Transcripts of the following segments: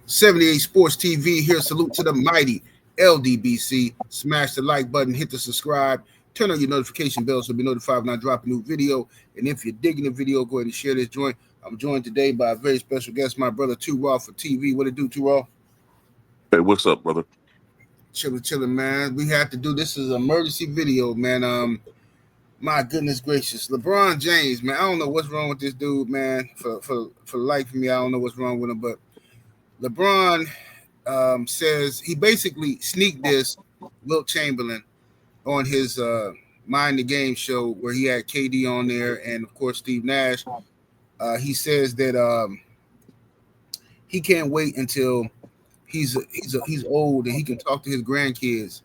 78 Sports TV here. Salute to the mighty LDBC. Smash the like button, hit the subscribe, turn on your notification bell so you'll be notified when I drop a new video. And if you're digging the video, go ahead and share this joint. I'm joined today by a very special guest, my brother Too Raw for TV. What it do, Too Raw? Hey, what's up, brother? Chilling, man. We have to do this as an emergency video, man. My goodness gracious, LeBron James, man. I don't know what's wrong with this dude, man. For the life of me, I don't know what's wrong with him, but LeBron says he basically sneaked this Wilt Chamberlain on his Mind the Game show where he had KD on there and of course Steve Nash. He says that he can't wait until he's old and he can talk to his grandkids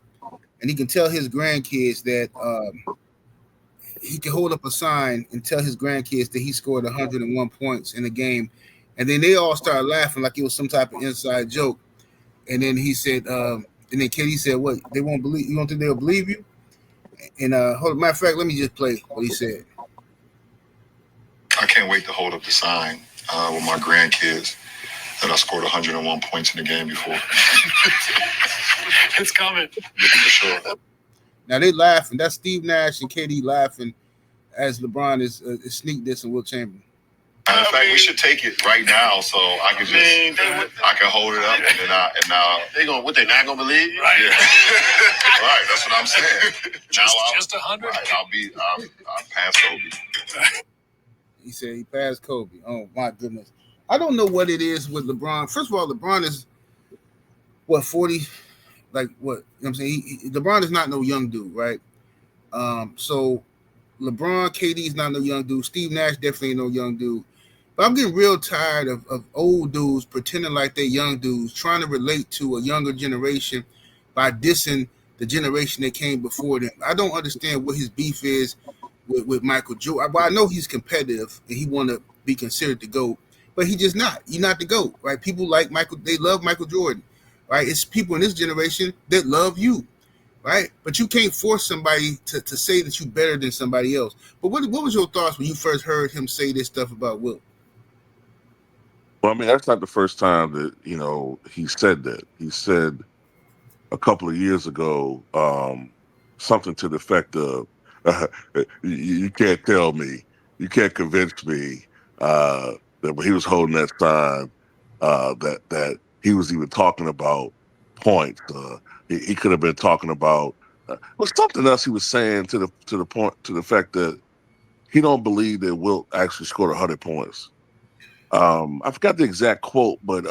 and he can tell his grandkids that he can hold up a sign and tell his grandkids that he scored 101 points in a game. And then they all started laughing like it was some type of inside joke. And then he said, and then KD said, "What? They won't believe? You don't think they'll believe you?" And hold on, matter of fact, let me just play what he said. I can't wait to hold up the sign with my grandkids that I scored 101 points in the game before. It's coming. For sure. Now they laughing. That's Steve Nash and KD laughing as LeBron is sneak dissing Wilt Chamberlain. In fact, we should take it right now so I can I can hold it up and now they gonna what? They not gonna believe you? Right. Yeah. Right. That's what I'm saying. Just 100. Right, I'll pass Kobe. He said he passed Kobe. Oh my goodness. I don't know what it is with LeBron. First of all, LeBron is what 40. Like what? You know what I'm saying? LeBron is not no young dude, right? So LeBron, KD is not no young dude. Steve Nash definitely ain't no young dude. But I'm getting real tired of old dudes pretending like they're young dudes, trying to relate to a younger generation by dissing the generation that came before them. I don't understand what his beef is with Michael Jordan. Well, I know he's competitive and he want to be considered the GOAT, but he just not. He's not the GOAT, right? People like Michael, they love Michael Jordan, right? It's people in this generation that love you, right? But you can't force somebody to say that you're better than somebody else. But what was your thoughts when you first heard him say this stuff about Wilt? Well, I mean, that's not the first time that, he said that. He said a couple of years ago something to the effect of, you can't tell me, you can't convince me that when he was holding that sign that he was even talking about points. He could have been talking about well, something else he was saying to the fact that he don't believe that Wilt actually scored 100 points. I forgot the exact quote, but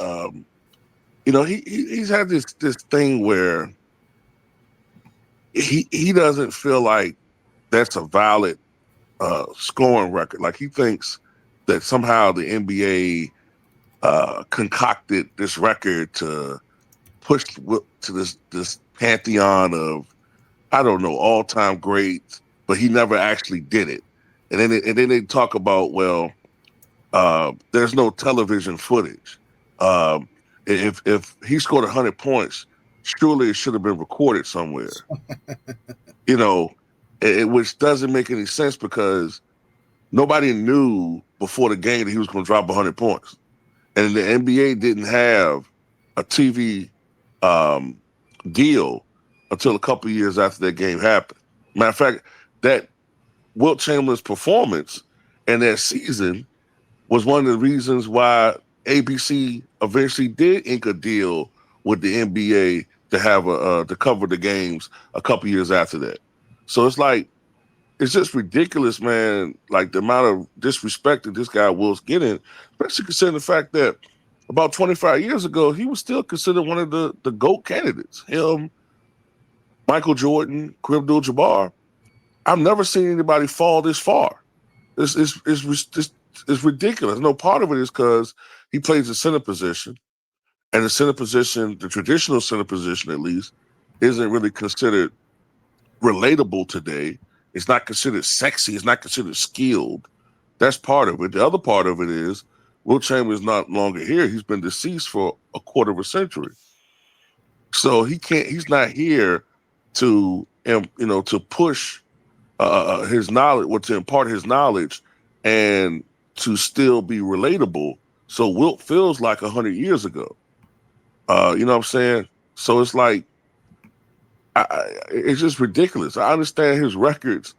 he's had this thing where he doesn't feel like that's a valid scoring record. Like he thinks that somehow the NBA concocted this record to push to this pantheon of, I don't know, all-time greats, but he never actually did it. And then they talk about, well, there's no television footage. If he scored 100 points, surely it should have been recorded somewhere. Which doesn't make any sense because nobody knew before the game that he was going to drop 100 points. And the NBA didn't have a TV deal until a couple of years after that game happened. Matter of fact, that Wilt Chamberlain's performance in that season was one of the reasons why ABC eventually did ink a deal with the NBA to have to cover the games a couple years after that. So it's just ridiculous, man. Like the amount of disrespect that this guy Wilt's getting, especially considering the fact that about 25 years ago, he was still considered one of the GOAT candidates. Him, Michael Jordan, Kareem Abdul-Jabbar. I've never seen anybody fall this far. It's ridiculous. No, part of it is because he plays the center position, and the center position, the traditional center position at least, isn't really considered relatable today. It's not considered sexy. It's not considered skilled. That's part of it. The other part of it is Wilt Chamberlain is not longer here. He's been deceased for a quarter of a century. So he's not here to push his knowledge or to impart his knowledge and to still be relatable. So Wilt feels like 100 years ago. You know what I'm saying? So it's like, it's just ridiculous. I understand his records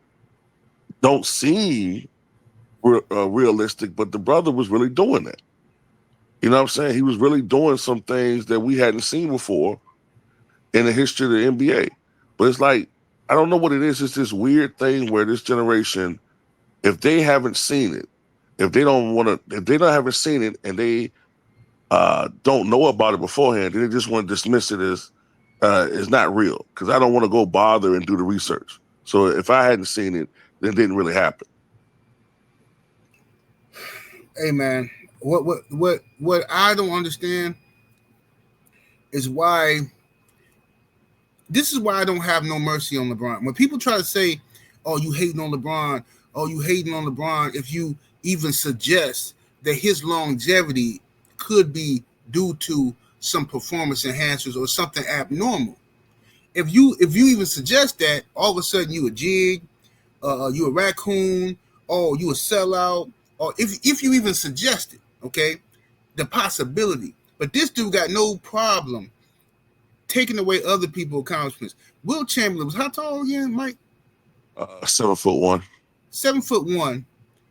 don't seem realistic, but the brother was really doing that. You know what I'm saying? He was really doing some things that we hadn't seen before in the history of the NBA. But it's like, I don't know what it is. It's this weird thing where this generation, if they haven't seen it, if they haven't seen it and they don't know about it beforehand, they just want to dismiss it as it's not real, because I don't want to go bother and do the research. So if I hadn't seen it, then it didn't really happen. Hey man, what I don't understand is why. This is why I don't have no mercy on LeBron. When people try to say, "Oh, you hating on LeBron," "Oh, you hating on LeBron," if you even suggest that his longevity could be due to some performance enhancers or something abnormal, if you even suggest that, all of a sudden you a jig, you a raccoon, oh, you a sellout, or if you even suggest it, okay, the possibility. But this dude got no problem taking away other people's accomplishments. Wilt Chamberlain was how tall again, Mike? 7'1". 7'1",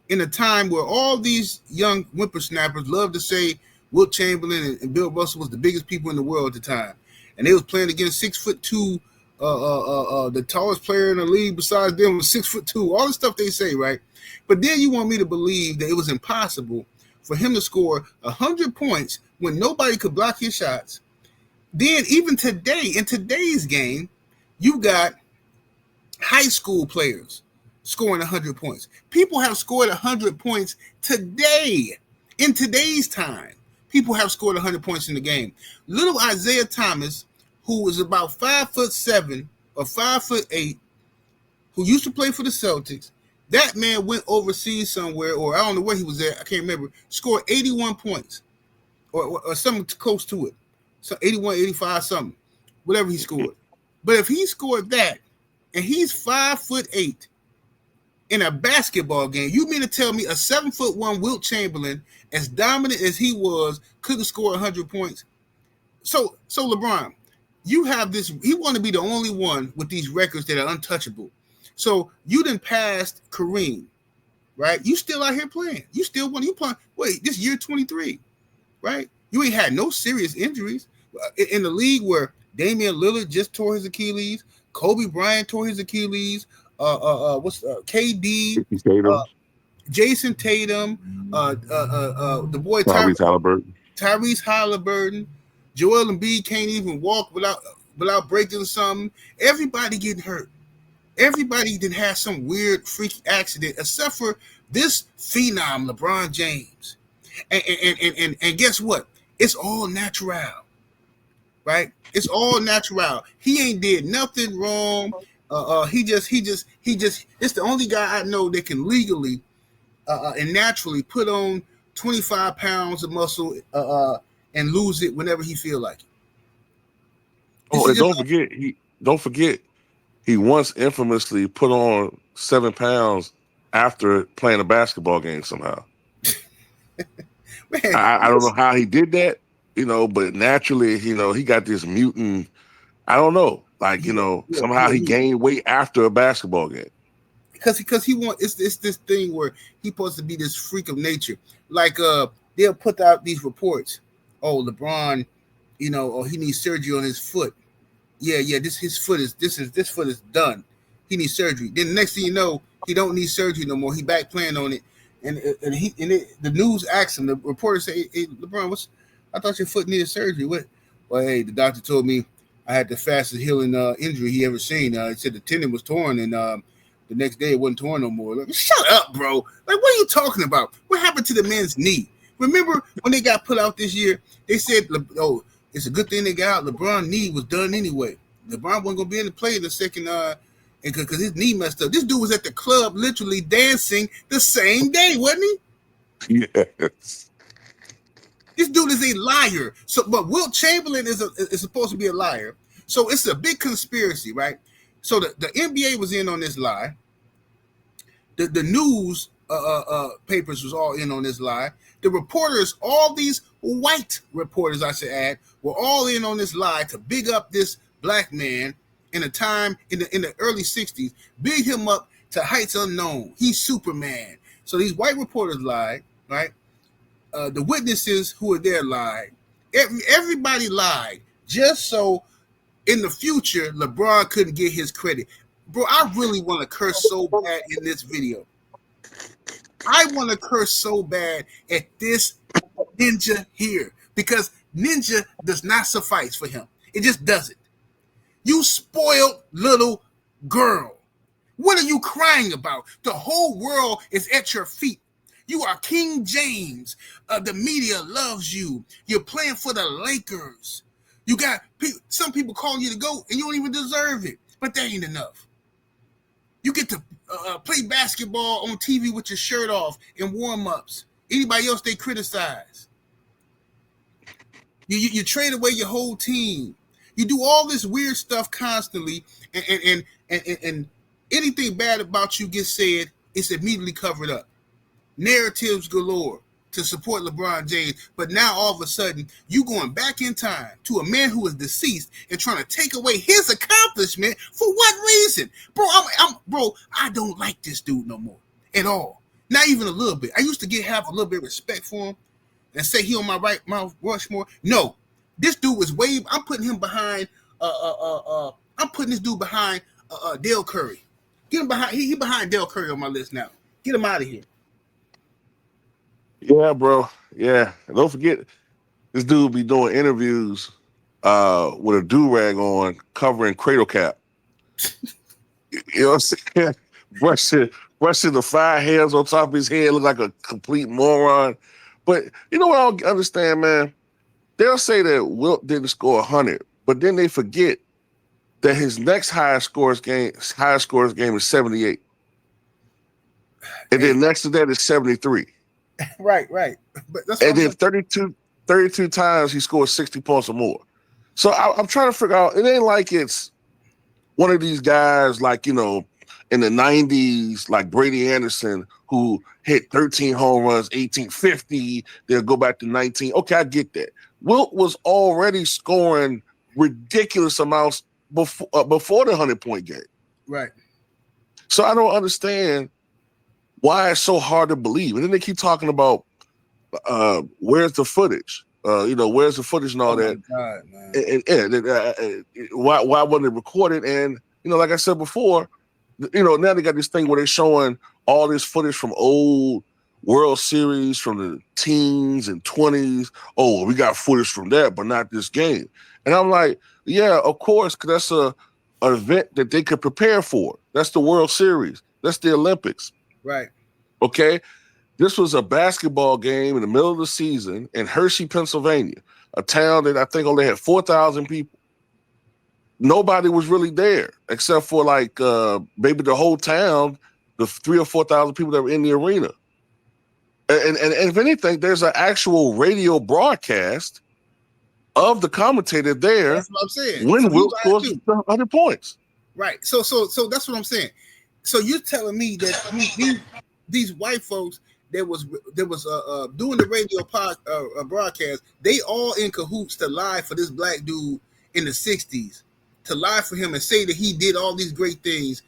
in a time where all these young whippersnappers love to say Wilt Chamberlain and Bill Russell was the biggest people in the world at the time, and they was playing against 6'2", the tallest player in the league besides them was 6'2". All the stuff they say, right? But then you want me to believe that it was impossible for him to score 100 points when nobody could block his shots. Then even today, in today's game, you got high school players scoring 100 points. People have scored 100 points today. In today's time, people have scored 100 points in the game. Little Isaiah Thomas, who was about 5'7" or 5'8", who used to play for the Celtics, that man went overseas somewhere, or I don't know where he was at, I can't remember, scored 81 points or something close to it. So 81, 85, something, whatever he scored. But if he scored that and he's 5'8" in a basketball game, you mean to tell me a 7'1" Wilt Chamberlain, as dominant as he was, couldn't score 100 points? So LeBron, you have this, he want to be the only one with these records that are untouchable. So you done passed Kareem, right? You still out here playing. You still want, you playing, wait, this year 23, right? You ain't had no serious injuries. In the league where Damian Lillard just tore his Achilles, Kobe Bryant tore his Achilles, KD, Jason Tatum, the boy Tyrese Halliburton, Joel Embiid can't even walk without breaking something. Everybody getting hurt. Everybody did have some weird freaky accident, except for this phenom, LeBron James. And guess what? It's all natural. Right? It's all natural. He ain't did nothing wrong. He just it's the only guy I know that can legally and naturally put on 25 pounds of muscle and lose it whenever he feel like it. Oh, and don't forget he once infamously put on 7 pounds after playing a basketball game somehow. Man, I don't know how he did that, but naturally, he got this mutant, I don't know, somehow he gained weight after a basketball game. Because he it's this thing where he's supposed to be this freak of nature. Like they'll put out these reports. Oh, LeBron, he needs surgery on his foot. Yeah, this foot is done. He needs surgery. Then the next thing you know, he don't need surgery no more. He back playing on it. And the news asks him, the reporter say, "Hey, LeBron, I thought your foot needed surgery." What? Well, hey, the doctor told me I had the fastest healing injury he ever seen. He said the tendon was torn, and the next day it wasn't torn no more. Like, shut up, bro. Like, what are you talking about? What happened to the man's knee? Remember when they got put out this year? They said, "Oh, it's a good thing they got out. LeBron's knee was done anyway. LeBron wasn't gonna be able to play in the second." And because his knee messed up. This dude was at the club literally dancing the same day, wasn't he? Yes. This dude is a liar. But Wilt Chamberlain is supposed to be a liar. So it's a big conspiracy, right? So the NBA was in on this lie. The news papers was all in on this lie. The reporters, all these white reporters, I should add, were all in on this lie to big up this black man in a time in the early 60s, big him up to heights unknown. He's Superman. So these white reporters lied, right? The witnesses who were there lied. Everybody lied just so in the future LeBron couldn't get his credit. Bro, I really want to curse so bad in this video. I want to curse so bad at this ninja here because ninja does not suffice for him. It just doesn't. You spoiled little girl. What are you crying about? The whole world is at your feet. You are King James. The media loves you. You're playing for the Lakers. You got some people calling you to go, and you don't even deserve it. But that ain't enough. You get to play basketball on TV with your shirt off in warm-ups. Anybody else they criticize. You trade away your whole team. You do all this weird stuff constantly, and anything bad about you gets said, it's immediately covered up. Narratives galore to support LeBron James, but now all of a sudden you going back in time to a man who is deceased and trying to take away his accomplishment for what reason, bro? I don't like this dude no more at all, not even a little bit. I used to have a little bit of respect for him and say he on my right Mount Rushmore. No, this dude was way. I'm putting him behind. I'm putting this dude behind Dale Curry. Get him behind. He behind Dale Curry on my list now. Get him out of here. Yeah, bro. Yeah. And don't forget, this dude be doing interviews with a do-rag on covering Cradle Cap. You know what I'm saying? Brushing the 5 hairs on top of his head, look like a complete moron. But you know what I don't understand, man? They'll say that Wilt didn't score 100, but then they forget that his next highest scores game is 78. And then next to that is 73. Right. But that's and then 32 times he scored 60 points or more. So I'm trying to figure out, it ain't like it's one of these guys like, in the 90s, like Brady Anderson, who hit 13 home runs, 1850, they'll go back to 19. Okay, I get that. Wilt was already scoring ridiculous amounts before the 100-point game. Right. So I don't understand why it's so hard to believe. And then they keep talking about where's the footage? Where's the footage and all that? God, man. Why wasn't it recorded? And, like I said before, now they got this thing where they're showing all this footage from old World Series from the teens and 20s. Oh, we got footage from that, but not this game. And I'm like, yeah, of course, because that's an event that they could prepare for. That's the World Series. That's the Olympics. Right. Okay. This was a basketball game in the middle of the season in Hershey, Pennsylvania, a town that I think only had 4,000 people. Nobody was really there except for maybe the whole town, the 3,000 or 4,000 people that were in the arena. And if anything, there's an actual radio broadcast of the commentator there. That's what I'm saying. When Wilt scores 100 points. Right. So that's what I'm saying. So you're telling me that these white folks that was doing the radio broadcast, they all in cahoots to lie for this black dude in the 60s, to lie for him and say that he did all these great things.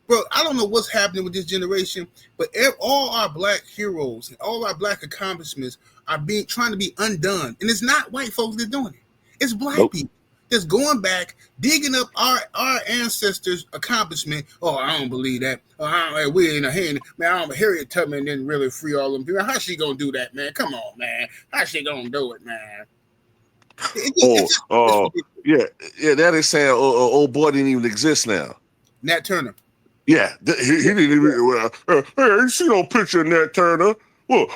Bro, I don't know what's happening with this generation, but all our black heroes and all our black accomplishments are trying to be undone. And it's not white folks that are doing it. It's black people that's going back, digging up our ancestors' accomplishment. Oh, I don't believe that. Oh, we're in a hand. Man, Harriet Tubman didn't really free all them people. How's she going to do that, man? Come on, man. How's she going to do it, man? Yeah, that is saying old boy didn't even exist now. Nat Turner. Yeah, he didn't even. You see no picture of Nat Turner? Ain't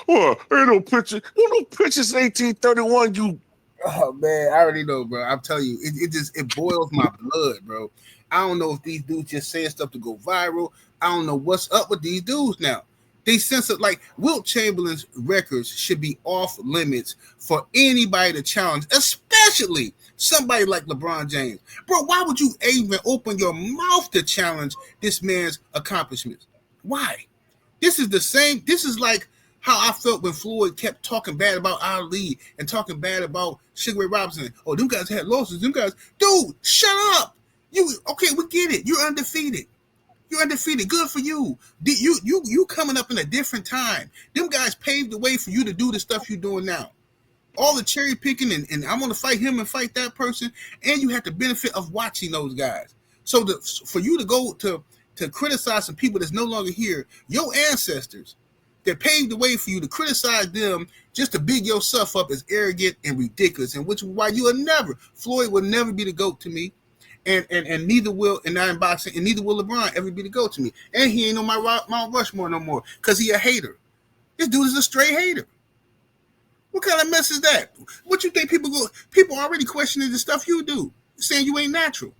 no picture. No pictures 1831. You. Oh man, I already know, bro. I'm telling you, it boils my blood, bro. I don't know if these dudes just saying stuff to go viral. I don't know what's up with these dudes now. They sense it like Wilt Chamberlain's records should be off limits for anybody to challenge, especially somebody like LeBron James. Bro, why would you even open your mouth to challenge this man's accomplishments? Why? This is the same. This is like how I felt when Floyd kept talking bad about Ali and talking bad about Sugar Ray Robinson. Oh, them guys had losses. Them guys, dude, shut up. Okay? We get it. You're undefeated. You're undefeated. Good for you. You coming up in a different time. Them guys paved the way for you to do the stuff you're doing now. All the cherry picking and I'm going to fight him and fight that person, and you have the benefit of watching those guys. So for you to go to criticize some people that's no longer here, your ancestors that paved the way for you to criticize them just to big yourself up as arrogant and ridiculous, and which is why Floyd will never be the GOAT to me, and neither will, and not in boxing, and neither will LeBron ever be the GOAT to me, and he ain't on my Mount Rushmore no more because he a hater. This dude is a straight hater. What kind of mess is that? What you think people already questioning the stuff you do, saying you ain't natural.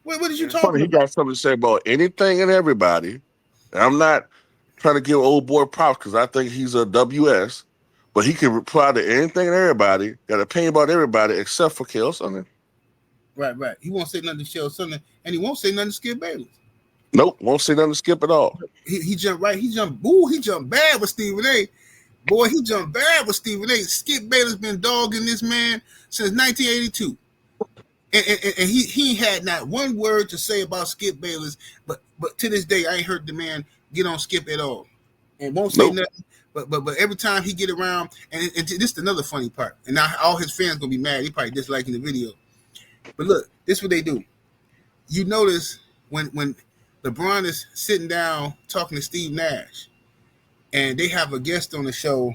What did you talk about? He got something to say about anything and everybody. And I'm not trying to give old boy props because I think he's a WS, but he can reply to anything and everybody, got an opinion about everybody except for Chael Sonnen. Right. He won't say nothing to Chael Sonnen, and he won't say nothing to Skip Bayless. Nope, won't say nothing to Skip at all. He jumped right. He jumped bad with Stephen A. Boy, he jumped bad with Stephen A. Skip Bayless been dogging this man since 1982. And he had not one word to say about Skip Bayless, but to this day, I ain't heard the man get on Skip at all. And won't say nothing. But every time he get around, and this is another funny part. And now all his fans gonna be mad. He probably disliking the video. But look, this is what they do. You notice when LeBron is sitting down talking to Steve Nash, and they have a guest on the show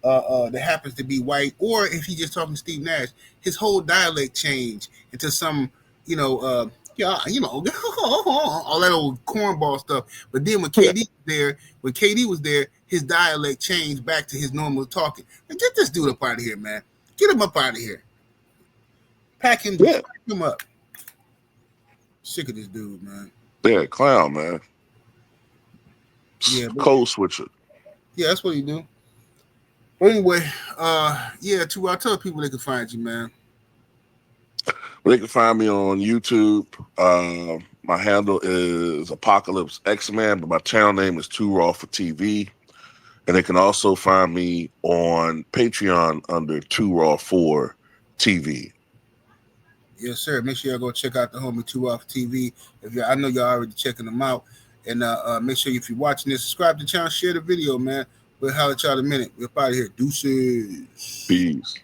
that happens to be white, or if he's just talking to Steve Nash, his whole dialect change into some, all that old cornball stuff. But then when KD was there, his dialect changed back to his normal talking. And get this dude up out of here, man. Get him up out of here. Pack him up. Sick of this dude, man. Yeah, clown, man. Yeah, code switcher. Yeah, that's what he do. But anyway, too. I'll tell people they can find you, man. Well, they can find me on YouTube. My handle is Apocalypse X-Man, but my channel name is Too Raw for TV. And they can also find me on Patreon under Too Raw for TV. Yes, sir. Make sure y'all go check out the homie Too Raw for TV. I know y'all already checking them out. And make sure if you're watching this, subscribe to the channel, share the video, man. We'll holler at y'all in a minute. We're out of here. Deuces. Peace.